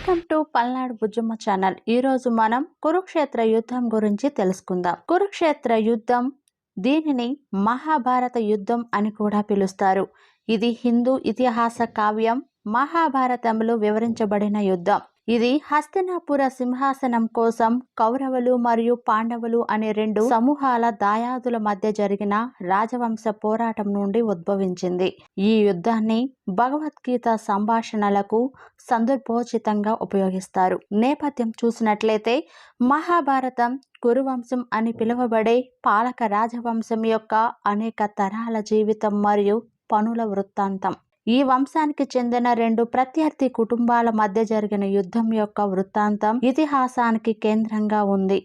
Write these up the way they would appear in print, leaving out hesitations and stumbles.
Welcome to Palnadu Bujjamma channel. ఈ రోజు మనం కురుక్షేత్ర యుద్ధం గురించి తెలుసుకుందాం. కురుక్షేత్ర యుద్ధం, దీనిని మహాభారత యుద్ధం అని కూడా పిలుస్తారు. ఇది హిందూ ఇతిహాస కావ్యం మహాభారతంలో వివరించబడిన యుద్ధం. ఇది హస్తినాపుర సింహాసనం కోసం కౌరవులు మరియు పాండవులు అనే రెండు సమూహాల దాయాదుల మధ్య జరిగిన రాజవంశ పోరాటం నుండి ఉద్భవించింది. ఈ యుద్ధాన్ని భగవద్గీత సంభాషణలకు సందర్భోచితంగా ఉపయోగిస్తారు. నేపథ్యం చూసినట్లయితే మహాభారతం కురువంశం అని పిలువబడే పాలక రాజవంశం యొక్క అనేక తరాల జీవితం మరియు పనుల వృత్తాంతం. ఈ వంశానికి చెందిన రెండు ప్రత్యర్థి కుటుంబాల మధ్య జరిగిన యుద్ధం యొక్క వృత్తాంతం ఇతిహాసానికి కేంద్రంగా ఉంది.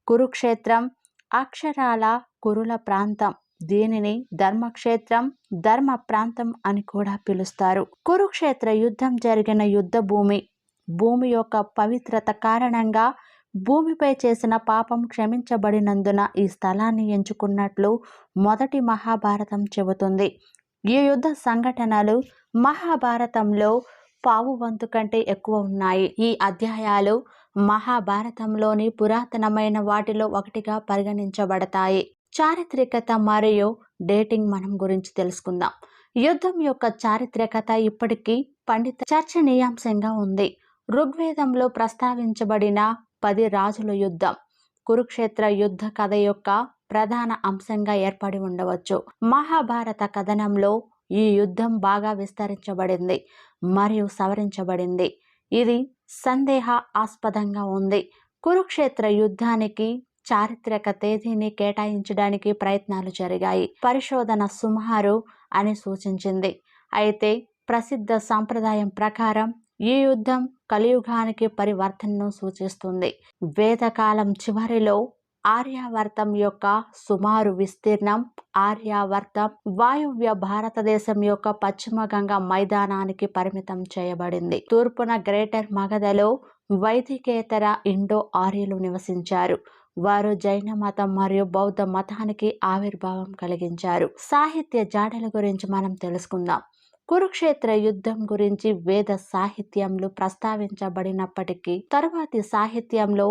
కురుక్షేత్రం అక్షరాల కురుల ప్రాంతం. దీనిని ధర్మక్షేత్రం, ధర్మ ప్రాంతం అని కూడా పిలుస్తారు. కురుక్షేత్ర యుద్ధం జరిగిన యుద్ధ భూమి. భూమి యొక్క పవిత్రత కారణంగా భూమిపై చేసిన పాపం క్షమించబడినందున ఈ స్థలాన్ని ఎంచుకున్నట్లు మొదటి మహాభారతం చెబుతుంది. ఈ యుద్ధ సంఘటనలు మహాభారతంలో పావు వంతు కంటే ఎక్కువ ఉన్నాయి. ఈ అధ్యాయాలు మహాభారతంలోని పురాతనమైన వాటిలో ఒకటిగా పరిగణించబడతాయి. చారిత్రకత మరియు డేటింగ్ మనం గురించి తెలుసుకుందాం. యుద్ధం యొక్క చారిత్రకత ఇప్పటికీ పండిత చర్చనీయాంశంగా ఉంది. ఋగ్వేదంలో ప్రస్తావించబడిన 10 రాజుల యుద్ధం కురుక్షేత్ర యుద్ధ కథ యొక్క ప్రధాన అంశంగా ఏర్పడి ఉండవచ్చు. మహాభారత కథనంలో ఈ యుద్ధం బాగా విస్తరించబడింది మరియు సవరించబడింది. ఇది సందేహాస్పదంగా ఉంది. కురుక్షేత్ర యుద్ధానికి చారిత్రక తేదీని కేటాయించడానికి ప్రయత్నాలు జరిగాయి. పరిశోధన సుమారు అని సూచించింది. అయితే ప్రసిద్ధ సంప్రదాయం ప్రకారం ఈ యుద్ధం కలియుగానికి పరివర్తనను సూచిస్తుంది. వేదకాలం చివరిలో ఆర్యావర్తం యొక్క సుమారు విస్తీర్ణం ఆర్యావర్తం వాయువ్య భారతదేశం యొక్క పశ్చిమ గంగా మైదానానికి పరిమితం చేయబడింది. తూర్పున గ్రేటర్ మగధలో వైదికేతర ఇండో ఆర్యులు నివసించారు. వారు జైన మతం మరియు బౌద్ధ మతానికి ఆవిర్భావం కలిగించారు. సాహిత్య జాడల గురించి మనం తెలుసుకుందాం. కురుక్షేత్ర యుద్ధం గురించి వేద సాహిత్యంలో ప్రస్తావించబడినప్పటికీ తరువాతి సాహిత్యంలో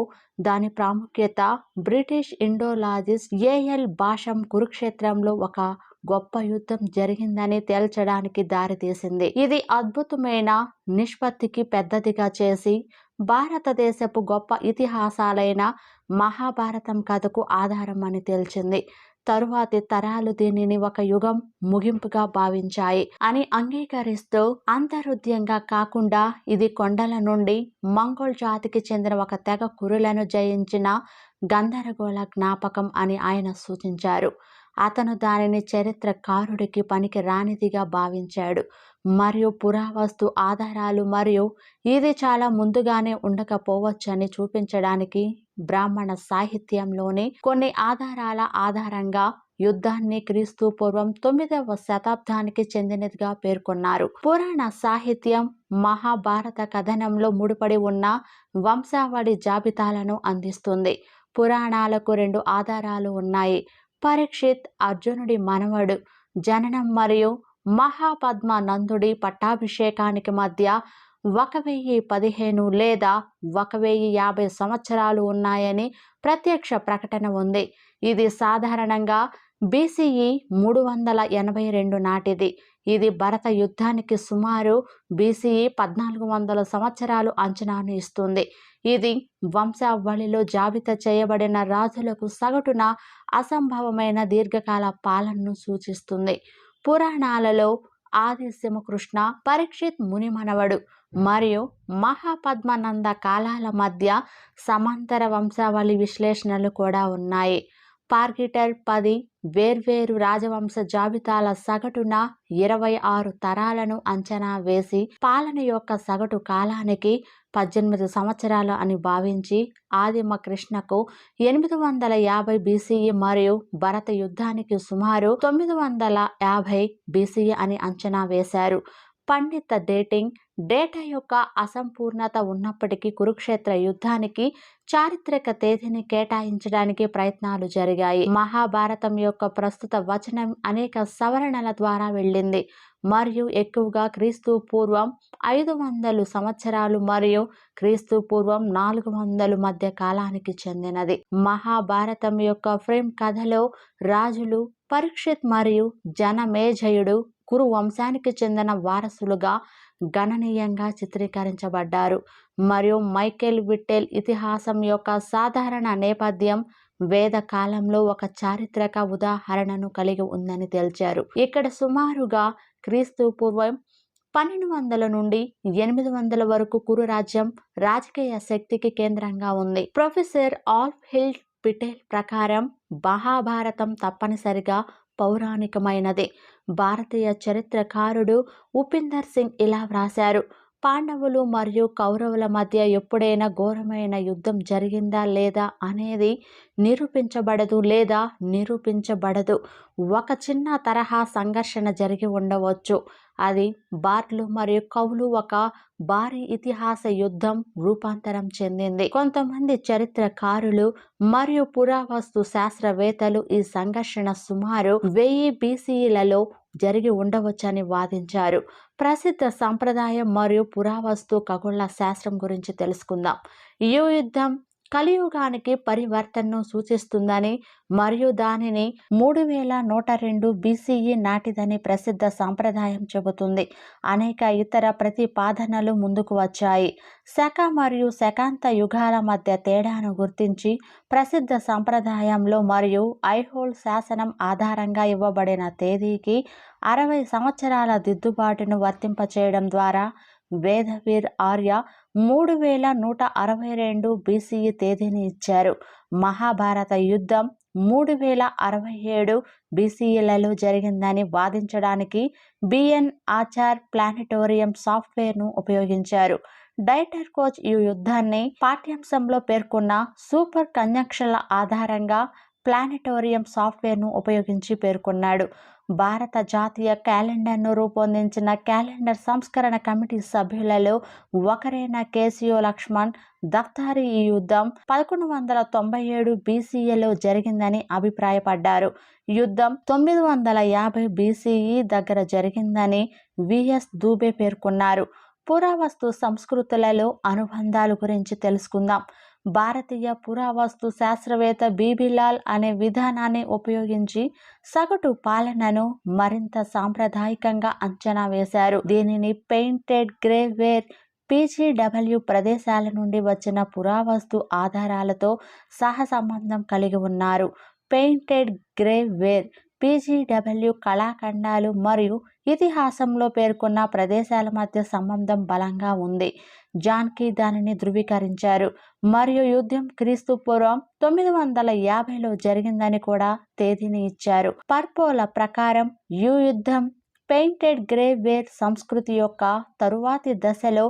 దాని ప్రాముఖ్యత బ్రిటిష్ ఇండోలాజిస్ట్ ఏఎల్ బాషం కురుక్షేత్రంలో ఒక గొప్ప యుద్ధం జరిగిందని తేల్చడానికి దారితీసింది. ఇది అద్భుతమైన నిష్పత్తికి పెద్దదిగా చేసి భారతదేశపు గొప్ప ఇతిహాసాలైన మహాభారతం కథకు ఆధారం అని తేల్చింది. తరువాతి తరాలు దీనిని ఒక యుగం ముగింపుగా భావించాయి అని అంగీకరిస్తూ, అంతరుద్యంగా కాకుండా ఇది కొండల నుండి మంగోల్ జాతికి చెందిన ఒక తెగ కురులను జయించిన గందరగోళ జ్ఞాపకం అని ఆయన సూచించారు. అతను దానిని చరిత్రకారుడికి పనికి రానిదిగా భావించాడు మరియు పురావస్తు ఆధారాలు మరియు ఇది చాలా ముందుగానే ఉండకపోవచ్చని చూపించడానికి బ్రాహ్మణ సాహిత్యంలోని కొన్ని ఆధారాల ఆధారంగా యుద్ధాన్ని క్రీస్తు పూర్వం 9వ శతాబ్దానికి చెందినదిగా పేర్కొన్నారు. పురాణ సాహిత్యం మహాభారత కథనంలో ముడిపడి ఉన్న వంశావళి జాబితాలను అందిస్తుంది. పురాణాలకు 2 ఆధారాలు ఉన్నాయి. పరీక్షిత్ అర్జునుడి మనవడు జననం మరియు మహాపద్మనందుడి పట్టాభిషేకానికి మధ్య 1015 లేదా 1050 సంవత్సరాలు ఉన్నాయని ప్రత్యక్ష ప్రకటన ఉంది. ఇది సాధారణంగా BCE 382 నాటిది. ఇది భరత యుద్ధానికి సుమారు BCE 1400 సంవత్సరాలు అంచనాను ఇస్తుంది. ఇది వంశావళిలో జాబితా చేయబడిన రాజులకు సగటున అసంభవమైన దీర్ఘకాల పాలనను సూచిస్తుంది. పురాణాలలో ఆది సింహకృష్ణ, పరీక్షిత్ ముని మనవడు మరియు మహాపద్మనంద కాలాల మధ్య సమాంతర వంశావళి విశ్లేషణలు కూడా ఉన్నాయి. పార్గిటర్ 10 వేర్వేరు రాజవంశ జాబితాల సగటున 26 తరాలను అంచనా వేసి పాలన యొక్క సగటు కాలానికి 18 సంవత్సరాలు అని భావించి ఆదిమ కృష్ణకు 850 BCE మరియు భరత యుద్ధానికి సుమారు 950 BCE అని అంచనా వేశారు. పండిత డేటింగ్ డేటా యొక్క అసంపూర్ణత ఉన్నప్పటికీ కురుక్షేత్ర యుద్ధానికి చారిత్రక తేదీని కేటాయించడానికి ప్రయత్నాలు జరిగాయి. మహాభారతం యొక్క ప్రస్తుత వచనం అనేక సవరణల ద్వారా వెళ్ళింది మరియు ఎక్కువగా క్రీస్తు పూర్వం 500 సంవత్సరాలు మరియు క్రీస్తు పూర్వం 400 మధ్య కాలానికి చెందినది. మహాభారతం యొక్క ఫ్రేమ్ కథలో రాజులు పరీక్షిత్ మరియు జనమేజయుడు కురు వంశానికి చెందిన వారసులుగా గణనీయంగా చిత్రీకరించబడ్డారు మరియు మైకేల్ విట్టెల్ ఇతిహాసం యొక్క సాధారణ నేపథ్యం వేద కాలంలో ఒక చారిత్రక ఉదాహరణను కలిగి ఉందని తేల్చారు. ఇక్కడ సుమారుగా క్రీస్తు పూర్వం 1200 నుండి 800 వరకు కురు రాజ్యం రాజకీయ శక్తికి కేంద్రంగా ఉంది. ప్రొఫెసర్ ఆల్ఫ్ హిల్ పిటెల్ ప్రకారం మహాభారతం తప్పనిసరిగా పౌరాణికమైనది. భారతీయ చరిత్రకారుడు ఉపేందర్ సింగ్ ఇలా వ్రాశారు: పాండవులు మరియు కౌరవుల మధ్య ఎప్పుడైనా ఘోరమైన యుద్ధం జరిగిందా లేదా అనేది నిరూపించబడదు. ఒక చిన్న తరహా సంఘర్షణ జరిగి ఉండవచ్చు. అది బార్లు మరియు కవులు ఒక భారీ ఇతిహాస యుద్ధం రూపాంతరం చెందింది. కొంతమంది చరిత్రకారులు మరియు పురావస్తు శాస్త్రవేత్తలు ఈ సంఘర్షణ సుమారు 1000 BCEలలో జరిగి ఉండవచ్చని వాదించారు. ప్రసిద్ధ సంప్రదాయం మరియు పురావస్తు ఖగోళ శాస్త్రం గురించి తెలుసుకుందాం. ఈ యుద్ధం కలియుగానికి పరివర్తనను సూచిస్తుందని మరియు దానిని 3102 BCE నాటిదని ప్రసిద్ధ సంప్రదాయం చెబుతుంది. అనేక ఇతర ప్రతిపాదనలు ముందుకు వచ్చాయి. శక మరియు శకాంత యుగాల మధ్య తేడాను గుర్తించి ప్రసిద్ధ సంప్రదాయంలో మరియు ఐహోల్ శాసనం ఆధారంగా ఇవ్వబడిన తేదీకి 60 సంవత్సరాల దిద్దుబాటును వర్తింపచేయడం ద్వారా వేదవీర్ ఆర్య 3162 BCE తేదీని ఇచ్చారు. మహాభారత యుద్ధం 3067 BCEలలో జరిగిందని వాదించడానికి బిఎన్ ఆచార్ ప్లానెటోరియం సాఫ్ట్వేర్ను ఉపయోగించారు. డైటర్ కోచ్ ఈ యుద్ధాన్ని పాఠ్యాంశంలో పేర్కొన్న సూపర్ కంజంక్షన్ల ఆధారంగా ప్లానెటోరియం సాఫ్ట్వేర్ను ఉపయోగించి పేర్కొన్నాడు. భారత జాతీయ క్యాలెండర్ను రూపొందించిన క్యాలెండర్ సంస్కరణ కమిటీ సభ్యులలో ఒకరైన కేసియో లక్ష్మణ్ దఫ్తారి ఈ యుద్ధం 1197 BCEలో జరిగిందని అభిప్రాయపడ్డారు. యుద్ధం 950 BCE దగ్గర జరిగిందని విఎస్ దూబే పేర్కొన్నారు. పురావస్తు సంస్కృతులలో అనుబంధాల గురించి తెలుసుకుందాం. భారతీయ పురావస్తు శాస్త్రవేత్త బీబీలాల్ అనే విధానాన్ని ఉపయోగించి సగటు పాలనను మరింత సాంప్రదాయికంగా అంచనా వేశారు. దీనిని పెయింటెడ్ గ్రేవేర్ PGW ప్రదేశాల నుండి వచ్చిన పురావస్తు ఆధారాలతో సహసంబంధం కలిగి ఉన్నారు. పెయింటెడ్ గ్రేవేర్ PGW కళాఖండాలు మరియు ఇతిహాసంలో పేర్కొన్న ప్రదేశాల మధ్య సంబంధం బలంగా ఉంది. జాన్కీ దానిని ధృవీకరించారు మరియు యుద్ధం క్రీస్తు పూర్వం 950లో జరిగిందని కూడా తేదీని ఇచ్చారు. పర్పోల ప్రకారం ఈ యుద్ధం పెయింటెడ్ గ్రేవేర్ సంస్కృతి యొక్క తరువాతి దశలో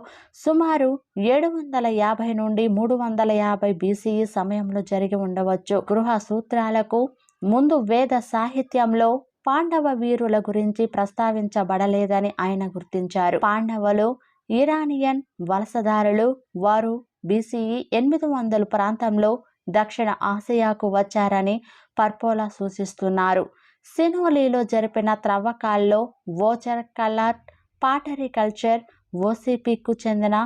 సుమారు 750 నుండి 350 BCE సమయంలో జరిగి ఉండవచ్చు. గృహ సూత్రాలకు ముందు వేద సాహిత్యంలో పాండవ వీరుల గురించి ప్రస్తావించబడలేదని ఆయన గుర్తించారు. పాండవులు ఇరానియన్ వలసదారులు. వారు BCE 800 ప్రాంతంలో దక్షిణ ఆసియాకు వచ్చారని పర్పోలా సూచిస్తున్నారు. సినోలీలో జరిపిన త్రవ్వకాల్లో వోచర్ కలర్ పాటరీ కల్చర్ ఓసిపికు చెందిన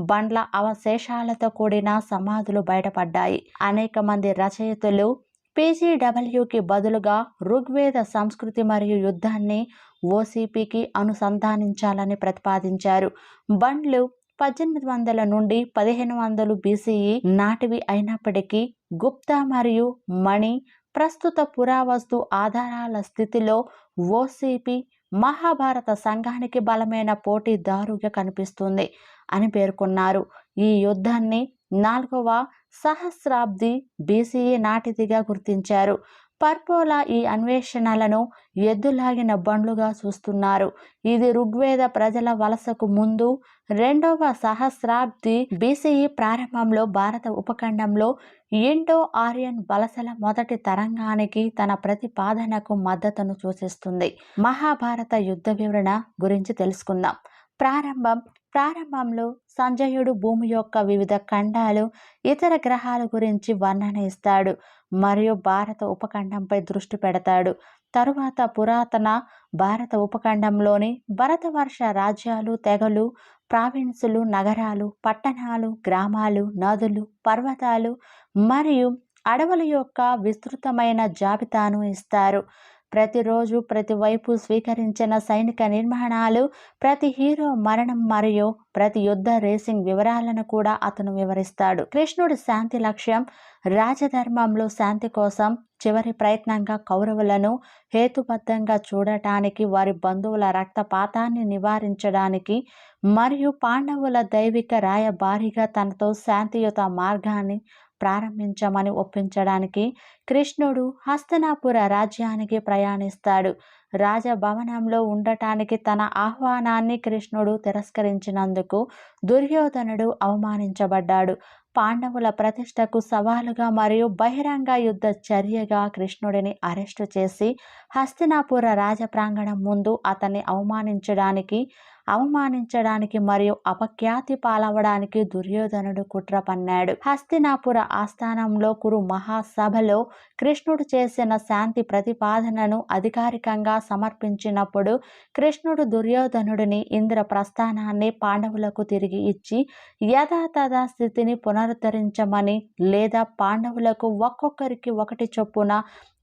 బండ్ల అవశేషాలతో కూడిన సమాధులు బయటపడ్డాయి. అనేక మంది రచయితలు PGWకి బదులుగా ఋగ్వేద సంస్కృతి మరియు యుద్ధాన్ని ఓసిపికి అనుసంధానించాలని ప్రతిపాదించారు. బండ్లు 1800 నుండి 1500 BCE నాటివి అయినప్పటికీ గుప్తా మరియు మణి ప్రస్తుత పురావస్తు ఆధారాల స్థితిలో ఓసిపి మహాభారత సంఘానికి బలమైన పోటీదారుగా కనిపిస్తుంది అని పేర్కొన్నారు. ఈ యుద్ధాన్ని 4వ సహస్రాబ్ది BCE నాటిదిగా గుర్తించారు. పర్పోలా ఈ అన్వేషణలను ఎద్దులాగిన బండ్లుగా చూస్తున్నారు. ఇది ఋగ్వేద ప్రజల వలసకు ముందు 2వ సహస్రాబ్ది BCE ప్రారంభంలో భారత ఉపఖండంలో ఇండో ఆర్యన్ వలసల మొదటి తరంగానికి తన ప్రతిపాదనకు మద్దతును సూచిస్తుంది. మహాభారత యుద్ధ వివరణ గురించి తెలుసుకుందాం. ప్రారంభంలో సంజయుడు భూమి యొక్క వివిధ ఖండాలు, ఇతర గ్రహాల గురించి వర్ణన ఇస్తాడు మరియు భారత ఉపఖండంపై దృష్టి పెడతాడు. తరువాత పురాతన భారత ఉపఖండంలోని భరతవర్ష రాజ్యాలు, తెగలు, ప్రావిన్సులు, నగరాలు, పట్టణాలు, గ్రామాలు, నదులు, పర్వతాలు మరియు అడవుల యొక్క విస్తృతమైన జాబితాను ఇస్తారు. ప్రతిరోజు ప్రతివైపు స్వీకరించిన సైనిక నిర్మాణాలు, ప్రతి హీరో మరణం మరియు ప్రతి యుద్ధ రేసింగ్ వివరాలను కూడా అతను వివరిస్తాడు. కృష్ణుడి శాంతి లక్ష్యం రాజధర్మంలో శాంతి కోసం చివరి ప్రయత్నంగా కౌరవులను హేతుబద్ధంగా చూడటానికి, వారి బంధువుల రక్తపాతాన్ని నివారించడానికి మరియు పాండవుల దైవిక రాయబారిగా తనతో శాంతియుత మార్గాన్ని ప్రారంభించమని ఒప్పించడానికి కృష్ణుడు హస్తినాపుర రాజ్యానికి ప్రయాణిస్తాడు. రాజభవనంలో ఉండటానికి తన ఆహ్వానాన్ని కృష్ణుడు తిరస్కరించినందుకు దుర్యోధనుడు అవమానించబడ్డాడు. పాండవుల ప్రతిష్టకు సవాలుగా మరియు బహిరంగ యుద్ధ చర్యగా కృష్ణుడిని అరెస్టు చేసి హస్తినాపుర రాజ ప్రాంగణం ముందు అతన్ని అవమానించడానికి మరియు అపఖ్యాతి పాలవడానికి దుర్యోధనుడు కుట్ర పన్నాడు. హస్తినాపుర ఆస్థానంలో కురు మహాసభలో కృష్ణుడు చేసిన శాంతి ప్రతిపాదనను అధికారికంగా సమర్పించినప్పుడు కృష్ణుడు దుర్యోధనుడిని ఇంద్రప్రస్థానాన్ని పాండవులకు తిరిగి ఇచ్చి యథాతథ స్థితిని పునరుద్ధరించమని, లేదా పాండవులకు ఒక్కొక్కరికి 1 చొప్పున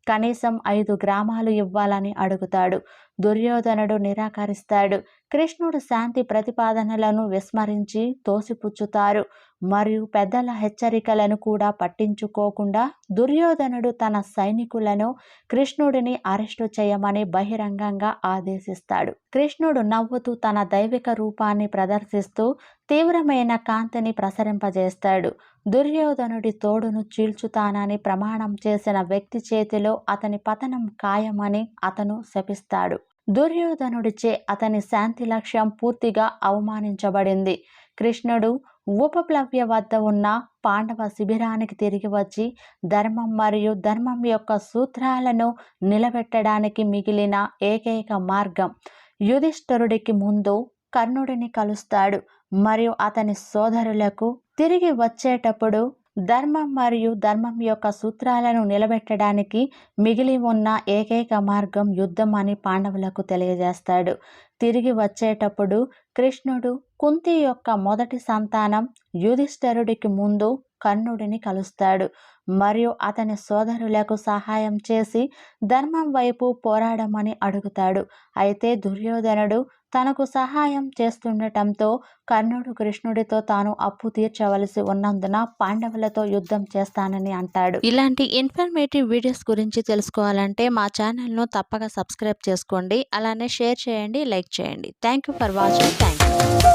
కనీసం 5 గ్రామాలు ఇవ్వాలని అడుగుతాడు. దుర్యోధనుడు నిరాకరిస్తాడు. కృష్ణుడు శాంతి ప్రతిపాదనలను విస్మరించి తోసిపుచ్చుతారు మరియు పెద్దల హెచ్చరికలను కూడా పట్టించుకోకుండా దుర్యోధనుడు తన సైనికులను కృష్ణుడిని అరెస్టు చేయమని బహిరంగంగా ఆదేశిస్తాడు. కృష్ణుడు నవ్వుతూ తన దైవిక రూపాన్ని ప్రదర్శిస్తూ తీవ్రమైన కాంతిని ప్రసరింపజేస్తాడు. దుర్యోధనుడి తోడును చీల్చుతానని ప్రమాణం చేసిన వ్యక్తి చేతిలో అతని పతనం ఖాయమని అతను శపిస్తాడు. దుర్యోధనుడిచే అతని శాంతి లక్ష్యం పూర్తిగా అవమానించబడింది. కృష్ణుడు ఉపప్లవ్య వద్ద ఉన్న పాండవ శిబిరానికి తిరిగి వచ్చి ధర్మం మరియు ధర్మం యొక్క సూత్రాలను నిలబెట్టడానికి మిగిలిన ఏకైక మార్గం యుధిష్ఠిరుడికి ముందు కర్ణుడిని కలుస్తాడు మరియు అతని సోదరులకు తిరిగి వచ్చేటప్పుడు ధర్మం మరియు ధర్మం యొక్క సూత్రాలను నిలబెట్టడానికి మిగిలి ఉన్న ఏకైక మార్గం యుద్ధం అని పాండవులకు తెలియజేస్తాడు. తిరిగి వచ్చేటప్పుడు కృష్ణుడు కుంతి యొక్క మొదటి సంతానం యుధిష్ఠిరుడికి ముందు కర్ణుడిని కలుస్తాడు మరియు అతని సోదరులకు సహాయం చేసి ధర్మం వైపు పోరాడమని అడుగుతాడు. అయితే దుర్యోధనుడు తనకు సహాయం చేస్తుండటంతో కర్ణుడు కృష్ణుడితో తాను అప్పు తీర్చవలసి ఉన్నందున పాండవులతో యుద్ధం చేస్తానని అంటాడు. ఇలాంటి ఇన్ఫర్మేటివ్ వీడియోస్ గురించి తెలుసుకోవాలంటే మా ఛానల్ను తప్పక సబ్స్క్రైబ్ చేసుకోండి. అలానే షేర్ చేయండి, లైక్ చేయండి. Thank you for watching. Thank you.